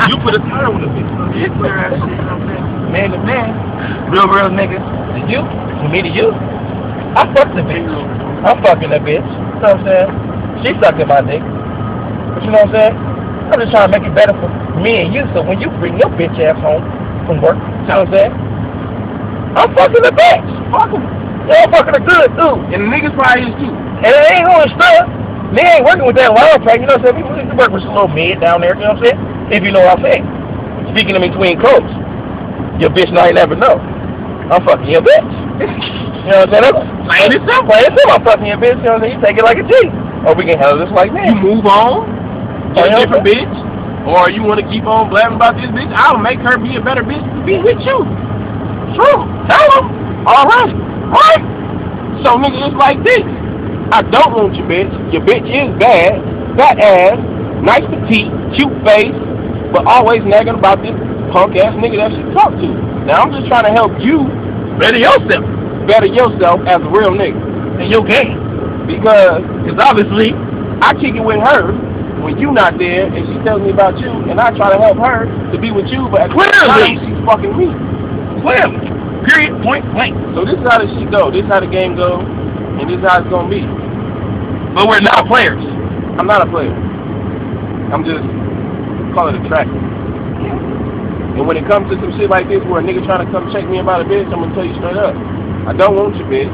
You put a title with a bitch. Man to man, real nigga. To you, to me to you. I fuck the bitch. I'm fucking the bitch. You know what I'm saying? She sucking my dick. But you know what I'm saying? I'm just trying to make it better for me and you, so when you bring your bitch ass home from work, you know what I'm saying? I'm fucking the bitch. Fuck them. Yeah, I'm fucking her good too. And the niggas probably is too. And it ain't going stuff. Me ain't working with that wild track, you know what I'm saying? We work with some little mid down there, you know what I'm saying? If you know what I'm saying. Speaking in between quotes. Your bitch now you never know. I'm fucking your bitch. You know what I'm saying? Plain and simple. I'm fucking your bitch, you know what I'm saying? You take it like a G. Or we can handle this like that. You move on, get a different bitch, or you want to keep on blabbing about this bitch, I'll make her be a better bitch to be with you. True. Tell them. Alright. Right? So, nigga, it's like this. I don't want your bitch. Your bitch is bad, fat ass, nice petite, cute face, but always nagging about this punk ass nigga that she talk to. Now I'm just trying to help you better yourself as a real nigga in your game. Because obviously I kick it with her when you not there and she tells me about you and I try to help her to be with you, but at the same time she's fucking me. Clearly. Period. Point blank. So this is how the shit go. This is how the game go. And this is how it's gonna be. But we're not players. I'm not a player. I'm just call it a track. And when it comes to some shit like this where a nigga trying to come check me about a bitch, I'm gonna tell you straight up. I don't want your bitch.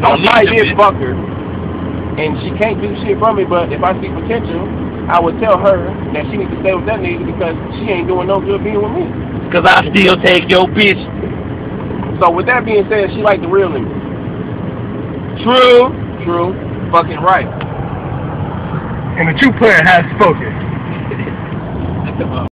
I might be a fucker. And she can't do shit for me, but if I see potential, I would tell her that she needs to stay with that nigga because she ain't doing no good being with me. Cause I still take your bitch. So with that being said, she like the real nigga. True. Fucking right. And the true player has spoken.